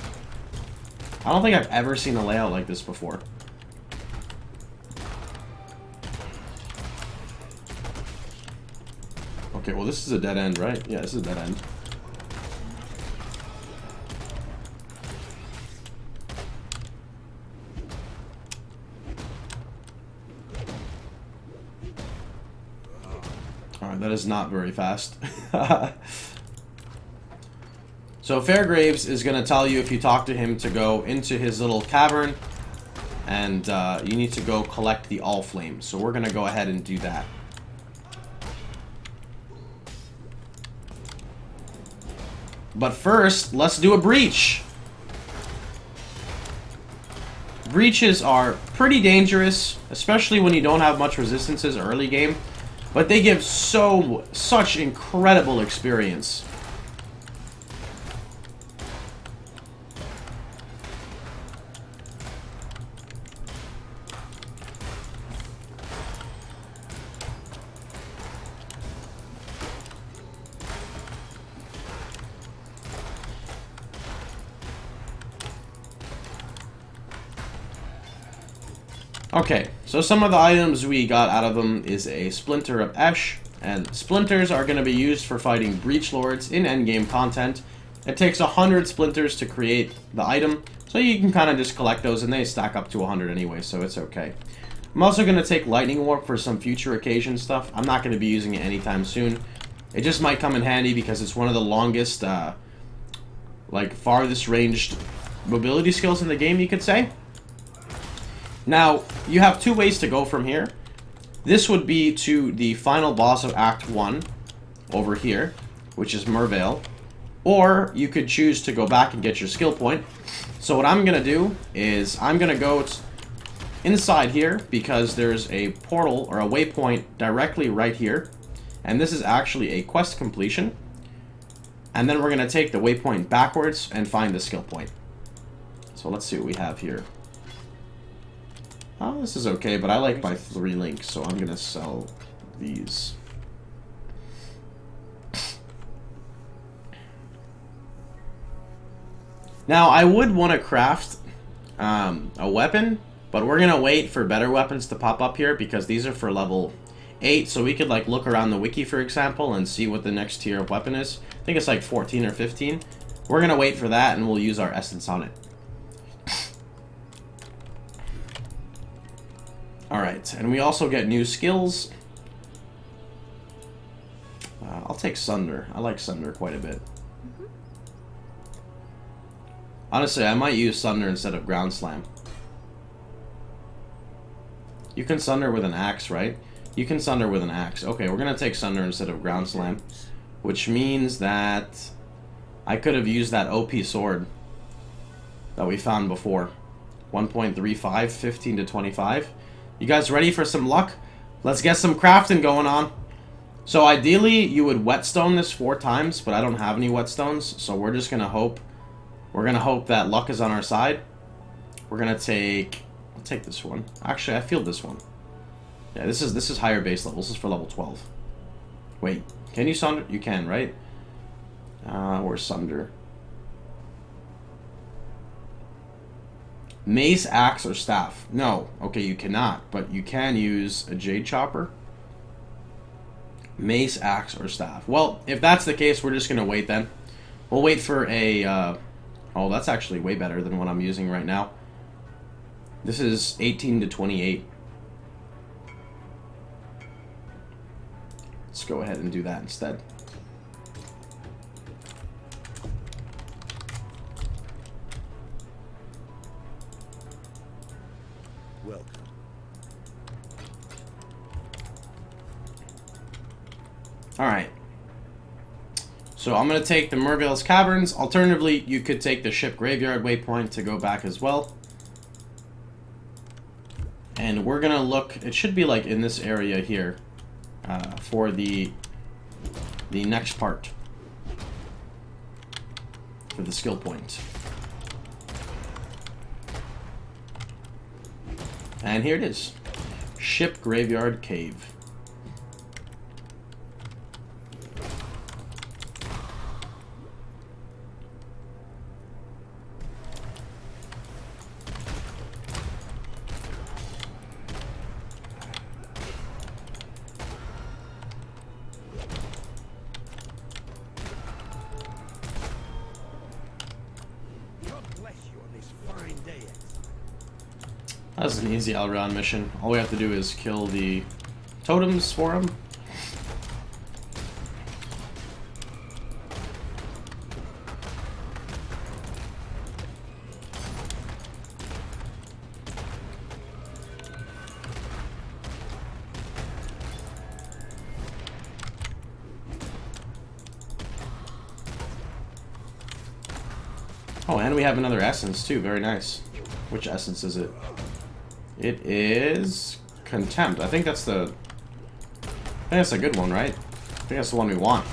I don't think I've ever seen a layout like this before. Okay, well this is a dead end, right? Yeah, this is a dead end. Alright, that is not very fast. So Fairgraves is going to tell you, if you talk to him, to go into his little cavern, and you need to go collect the All Flame. So we're going to go ahead and do that. But first, let's do a breach. Breaches are pretty dangerous, especially when you don't have much resistances early game, but they give such incredible experience. Okay, so some of the items we got out of them is a Splinter of Esh, and splinters are going to be used for fighting Breach Lords in endgame content. It takes 100 splinters to create the item, so you can kind of just collect those, and they stack up to 100 anyway, so it's okay. I'm also going to take Lightning Warp for some future occasion stuff. I'm not going to be using it anytime soon. It just might come in handy because it's one of the longest, like, farthest ranged mobility skills in the game, you could say. Now, you have 2 ways to go from here. This would be to the final boss of Act 1, over here, which is Mervale. Or, you could choose to go back and get your skill point. So what I'm going to do is, I'm going to go inside here, because there's a portal, or a waypoint, directly right here. And this is actually a quest completion. And then we're going to take the waypoint backwards and find the skill point. So let's see what we have here. Oh, this is okay, but I like my 3 links, so I'm gonna sell these. Now, I would want to craft a weapon, but we're gonna wait for better weapons to pop up here, because these are for level 8, so we could like look around the wiki, for example, and see what the next tier of weapon is. I think it's like 14 or 15. We're gonna wait for that, and we'll use our essence on it. Alright, and we also get new skills. I'll take Sunder. I like Sunder quite a bit. Honestly, I might use Sunder instead of Ground Slam. You can Sunder with an axe, right? You can Sunder with an axe. Okay, we're going to take Sunder instead of Ground Slam. Which means that I could have used that OP sword that we found before. 1.35, 15 to 25. You guys ready for some luck? Let's get some crafting going on. So ideally, you would whetstone this 4 times, but I don't have any whetstones, so we're just gonna hope. We're gonna hope that luck is on our side. We're gonna take. I'll take this one. Actually, I feel this one. Yeah, this is higher base level. This is for level 12. Wait, can you Sunder? You can, right? Or Sunder. Mace, axe, or staff. No. Okay, you cannot. But you can use a jade chopper. Mace, axe, or staff. Well, if that's the case, we're just going to wait then. We'll wait for a... oh, that's actually way better than what I'm using right now. This is 18 to 28. Let's go ahead and do that instead. Welcome. Alright. So I'm going to take the Mervale's Caverns. Alternatively, you could take the ship graveyard waypoint to go back as well. And we're going to look, it should be like in this area here, for the next part. For the skill point. And here it is. Ship Graveyard Cave. That's an easy all-around mission. All we have to do is kill the totems for him. Oh, and we have another essence too. Very nice. Which essence is it? It is Contempt. I think that's a good one, right? I think that's the one we want.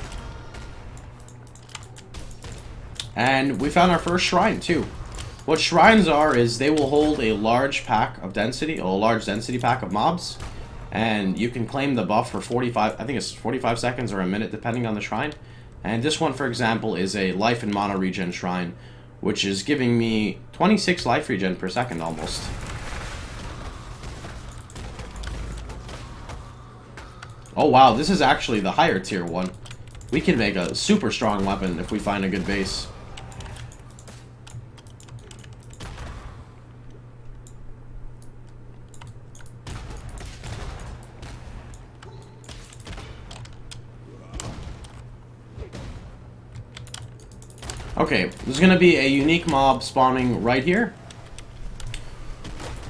And we found our first shrine too. What shrines are is they will hold a large pack of density, or a large density pack of mobs, and you can claim the buff for 45. I think it's 45 seconds or a minute, depending on the shrine. And this one, for example, is a life and mana regen shrine, which is giving me 26 life regen per second almost. Oh wow, this is actually the higher tier one. We can make a super strong weapon if we find a good base. Okay, there's gonna be a unique mob spawning right here.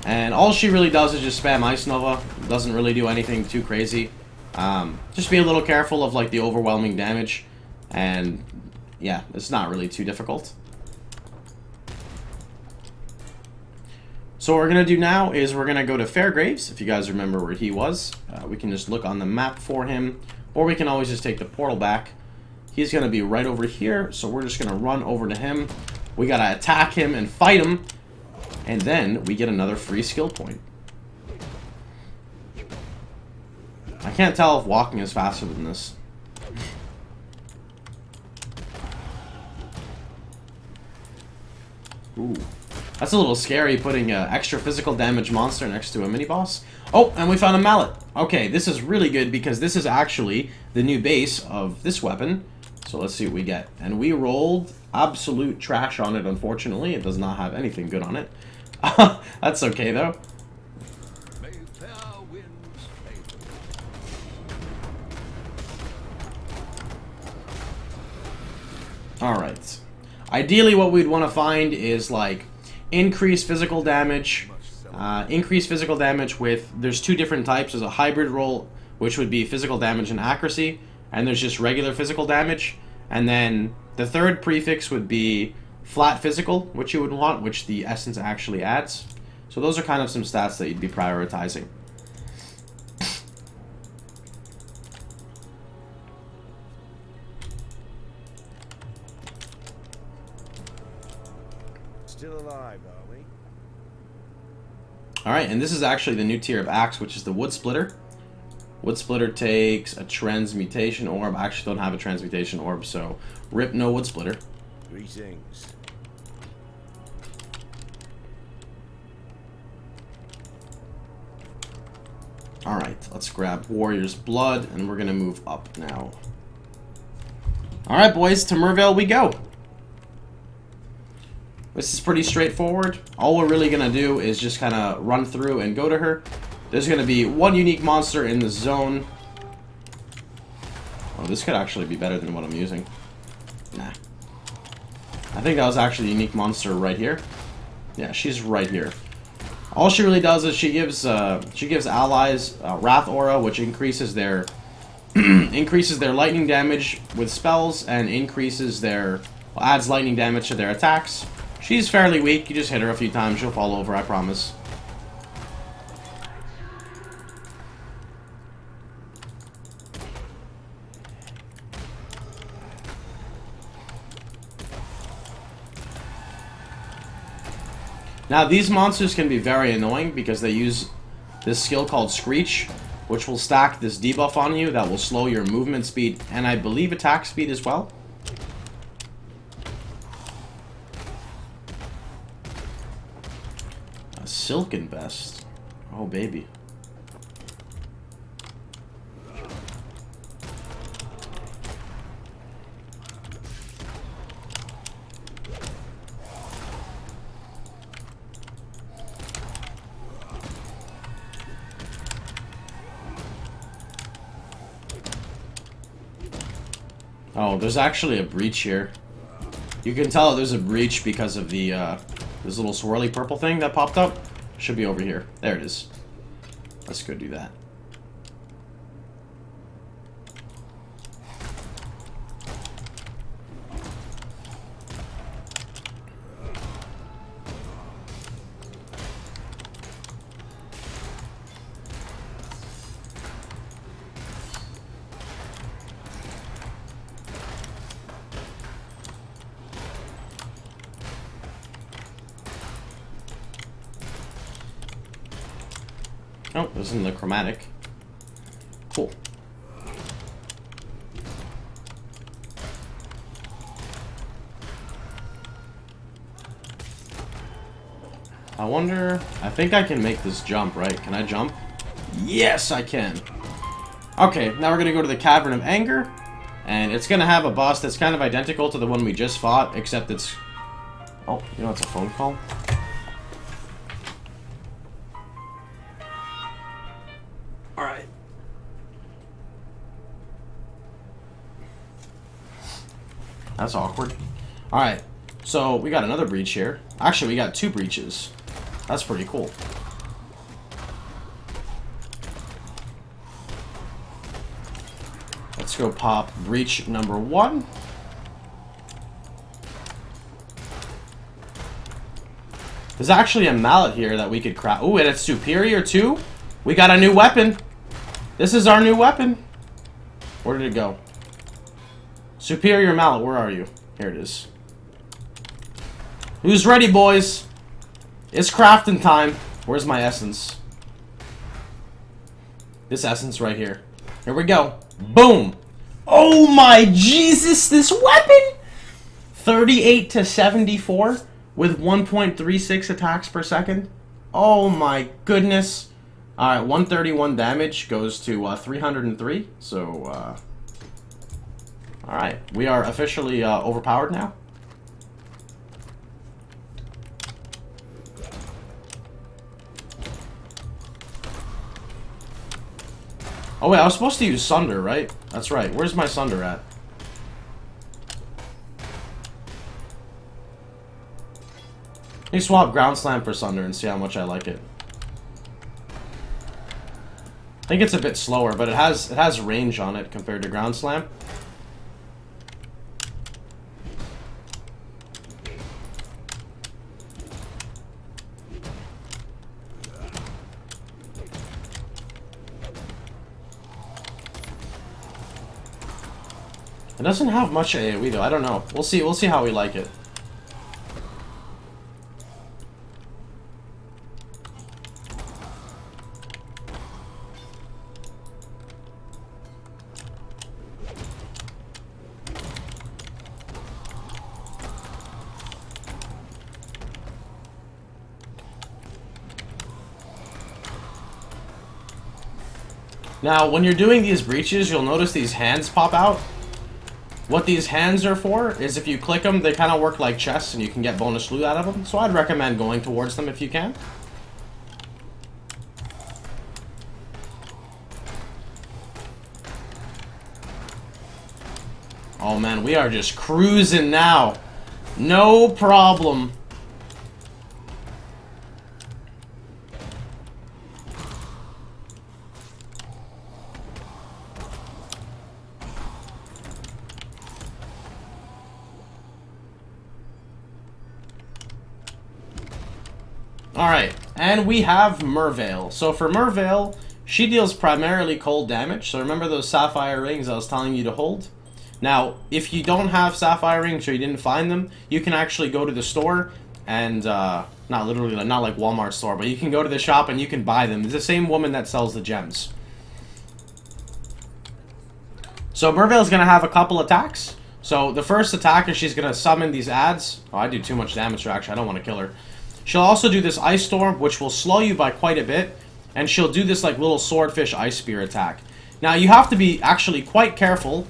And all she really does is just spam Ice Nova. Doesn't really do anything too crazy. Just be a little careful of like the overwhelming damage, and yeah, it's not really too difficult. So what we're gonna do now is we're gonna go to Fairgraves. If you guys remember where he was, we can just look on the map for him, or we can always just take the portal back. He's gonna be right over here, so we're just gonna run over to him. We gotta attack him and fight him, and then we get another free skill point. I can't tell if walking is faster than this. Ooh. That's a little scary, putting an extra physical damage monster next to a mini-boss. Oh, and we found a mallet. Okay, this is really good because this is actually the new base of this weapon. So let's see what we get. And we rolled absolute trash on it, unfortunately. It does not have anything good on it. That's okay, though. Alright. Ideally, what we'd want to find is, like, increased physical damage. Increased physical damage with... There's two different types. There's a hybrid roll, which would be physical damage and accuracy. And there's just regular physical damage. And then the third prefix would be flat physical, which you would want, which the essence actually adds. So those are kind of some stats that you'd be prioritizing. Still alive, are we? Alright, and this is actually the new tier of axe, which is the Wood Splitter. Wood Splitter takes a transmutation orb. I actually don't have a transmutation orb, so rip no Wood Splitter. Greetings. Alright, let's grab Warrior's Blood, and we're gonna move up now. Alright, boys, to Mervale we go. This is pretty straightforward. All we're really gonna do is just kind of run through and go to her. There's gonna be one unique monster in the zone. Oh, this could actually be better than what I'm using. Nah. I think that was actually a unique monster right here. Yeah, she's right here. All she really does is she gives allies Wrath Aura, which increases their increases their lightning damage with spells and adds lightning damage to their attacks. She's fairly weak. You just hit her a few times, she'll fall over, I promise. Now, these monsters can be very annoying because they use this skill called Screech, which will stack this debuff on you that will slow your movement speed and I believe attack speed as well. A Silken Vest. Oh, baby. Oh, there's actually a breach here. You can tell there's a breach because of the this little swirly purple thing that popped up. Should be over here. There it is. Let's go do that. Oh, this isn't the chromatic. Cool. I wonder... I think I can make this jump, right? Can I jump? Yes, I can. Okay, now we're gonna go to the Cavern of Anger. And it's gonna have a boss that's kind of identical to the one we just fought, except it's... Oh, you know, it's a phone call. Alright. That's awkward. Alright, so we got another breach here. Actually, we got two breaches. That's pretty cool. Let's go pop breach number 1. There's actually a mallet here that we could craft. Ooh, and it's superior too? We got a new weapon. This is our new weapon. Where did it go? Superior mallet, where are you? Here it is. Who's ready, boys? It's crafting time. Where's my essence? This essence right here. Here we go. Boom. Oh my Jesus, this weapon! 38 to 74 with 1.36 attacks per second. Oh my goodness. Alright, 131 damage goes to 303. So, alright. We are officially overpowered now. Oh wait, I was supposed to use Sunder, right? That's right. Where's my Sunder at? Let me swap Ground Slam for Sunder and see how much I like it. I think it's a bit slower, but it has range on it compared to Ground Slam. It doesn't have much AoE though. I don't know. We'll see. We'll see how we like it. Now, when you're doing these breaches, you'll notice these hands pop out. What these hands are for is if you click them, they kind of work like chests and you can get bonus loot out of them. So I'd recommend going towards them if you can. Oh man, we are just cruising now. No problem. Alright, and we have Merveil. So for Merveil, she deals primarily cold damage. So remember those sapphire rings I was telling you to hold? Now, if you don't have sapphire rings or you didn't find them, you can actually go to the store and, not literally, not like Walmart store, but you can go to the shop and you can buy them. It's the same woman that sells the gems. So Merveil's going to have a couple attacks. So the first attack is she's going to summon these ads. Oh, I do too much damage to her, actually. I don't want to kill her. She'll also do this Ice Storm, which will slow you by quite a bit. And she'll do this like little Swordfish Ice Spear attack. Now, you have to be actually quite careful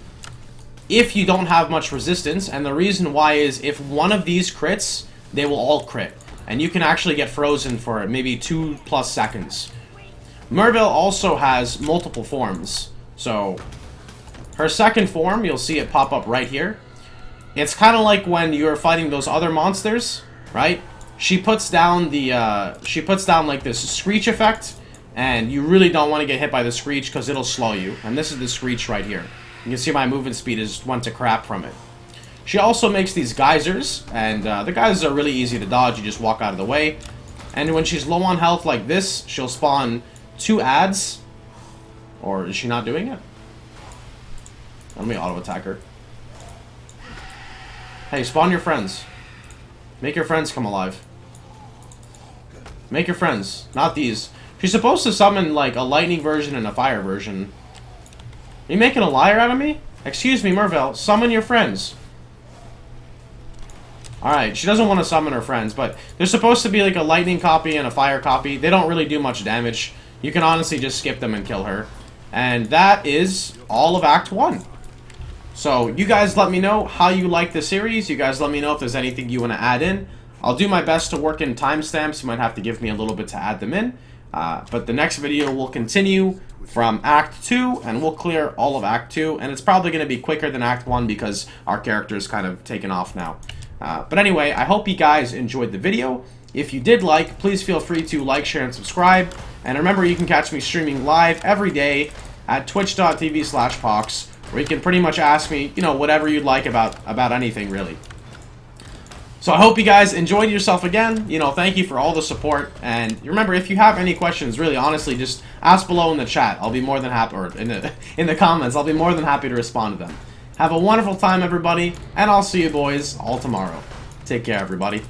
if you don't have much resistance. And the reason why is if one of these crits, they will all crit. And you can actually get frozen for maybe 2+ seconds. Merveil also has multiple forms. So, her second form, you'll see it pop up right here. It's kind of like when you're fighting those other monsters, right? She puts down the, like this screech effect, and you really don't want to get hit by the screech because it'll slow you. And this is the screech right here. You can see my movement speed is went to crap from it. She also makes these geysers, and the geysers are really easy to dodge. You just walk out of the way. And when she's low on health like this, she'll spawn 2 ads. Or is she not doing it? Let me auto attack her. Hey, spawn your friends. Make your friends come alive. Make your friends, not these. She's supposed to summon like a lightning version and a fire version. Are you making a liar out of me? Excuse me, Merveil. Summon your friends. Alright, she doesn't want to summon her friends, but there's supposed to be like a lightning copy and a fire copy. They don't really do much damage. You can honestly just skip them and kill her. And that is all of Act 1. So, you guys let me know how you like the series. You guys let me know if there's anything you want to add in. I'll do my best to work in timestamps. You might have to give me a little bit to add them in. But the next video will continue from Act 2, and we'll clear all of Act 2. And it's probably going to be quicker than Act 1 because our character is kind of taken off now. But anyway, I hope you guys enjoyed the video. If you did like, please feel free to like, share, and subscribe. And remember, you can catch me streaming live every day at twitch.tv/Pohx, where you can pretty much ask me, you know, whatever you'd like about anything, really. So I hope you guys enjoyed yourself again. You know, thank you for all the support. And remember, if you have any questions, really, honestly, just ask below in the chat. I'll be more than happy, or in the comments, I'll be more than happy to respond to them. Have a wonderful time, everybody, and I'll see you boys all tomorrow. Take care, everybody.